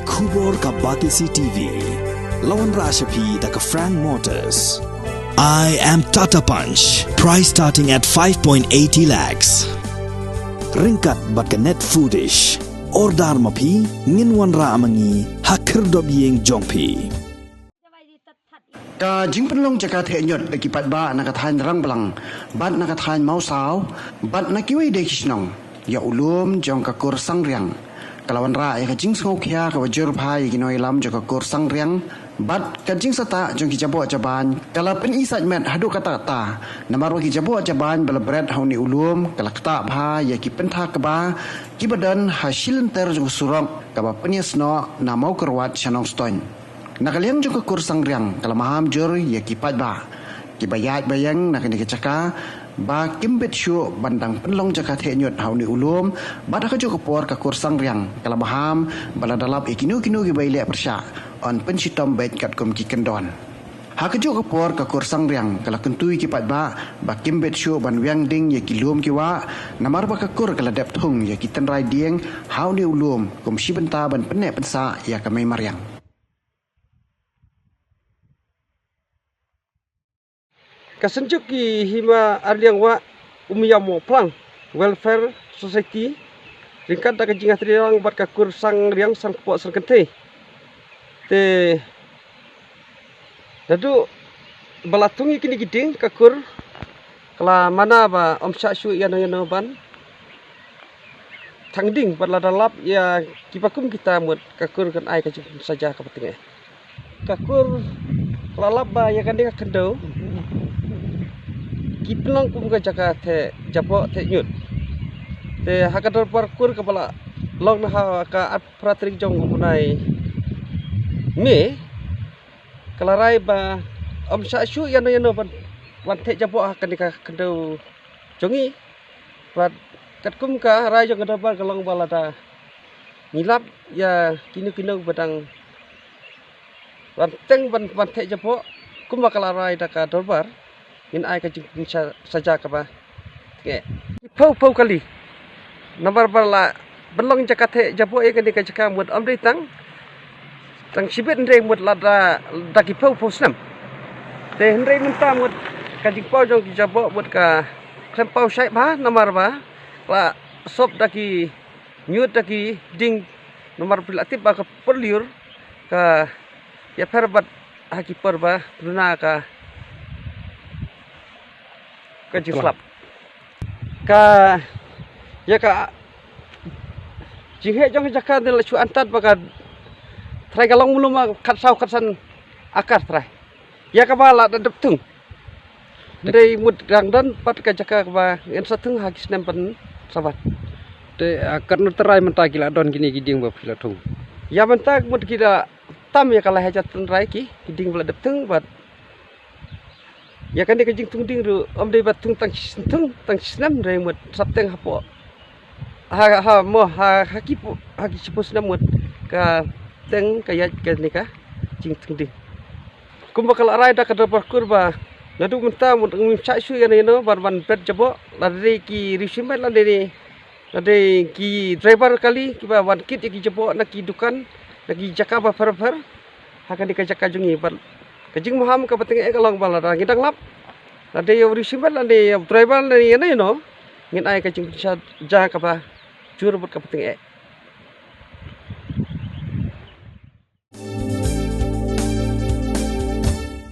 Kubor ka Batisi TV. Lawan Rashapi da ka Frank Motors. I am Tata Punch. Price starting at 5.80 lakhs. Ringkat bat ka Net Foodish. Ordar mapi nginwan ra amangi hakir dob yeng jongpi. Ka jingpenlong jaka thenyot ekipat ba nakathan rang belang. Bat nakathan mau saw. Bat nakiwi de kisnong. Ya ulum jong ka kur sang riang. Kalawan ra ya kajing sngokya ka wajur phai ginoi lam jaka kur sang riang. Bat kajing sata jong kijabo jaban. Kala pen isat met hadu kata ta. Namar kijabo jaban belebret hauni ulum kala kata bha ya ki pentha ka ba ki badan hasil ter jong surong ka ba penyesno na mau kerwat shanong ston. Nakaliang jong ka kur sang riang kala maham jur ya ki pat ba. Ki bayat bayang nakani kecaka ba kimbet syu bandang penlong jaka thenyot hauni ulum bad ka jok por ka kur sang riang kala baham bala dalap ikinu kinu gi baile persya on pensitom bet kat kum ki kendon ha ka jok por ka kur sang riang kala kentui ki pat ba kimbet syu ban wiang ding ye ki lum ki wa namar ba ka kur kala dep thung ye ki tenrai dieng hauni ulum kum si benta ban penne pensa ya ka mai mariang. Kasenjuk ki hima arliang wa umiyamo plang welfare society ringkat da kajing atriang bat kakur sang riang sang po sang kente te dadu balatungi kini giding kakur kala mana ba om syu yano ban tangding bat ladalap ya kipakum kita mut kakur kan ai kajing saja kapetinge kakur lalap ba ya kan dia kendau Kiplang kum ka jaka the japo the nyut te hakador parkur kepala long na ha ka at pratrik jong munai me kalarai ba om sa syu yano ban the japo ha kan ka kendo jongi bat kat kum ka rai jong kada bar kalong balada nilap ya kinu badang ban teng ban the japo kum kalarai da ka dorbar in ai ka saja ka ba ke pau kali nomor bala belong jakate jabo e ka ni ka jaka mut amri tang sibet ndre mut lada daki pau snam te ndre minta mut ka jipau jong ki jabo mut ka pau sai ba nomor ba la sop daki nyut daki ding nomor pilatip ba ka perliur ka ya perbat haki perba bruna ka jislap ka ya ka jinghe jong jaka de la chu antat baka trai galong mulum kat sau katsan akar trai ya ka bala da deptung dei mud rangdan pat ka jaka ba en satung hagis nempen sabat de akar nu trai menta gila don gini giding ba phila thung ya menta mud kira tam ya kala hajat trai ki giding bala deptung bat ya kan dia kajing tungding ru om dei batung tang sinam dei mut sapteng hapo haki sipus namut ka teng kayat ka nika jing tungding kum bakal arai da kadar parkur ba nadu menta mut ngimcha syu ya no ban pet jabo lade ki risimet lade ki driver kali ki ba wan kit ki jabo na ki dukan na ki jaka ba far hakan dikajak jungi bar kajing maham ka pating e kalong bala da ngidang lap lade yo risimet lade driver lade no ngin ai kajing ja ka ba jur but ka pating e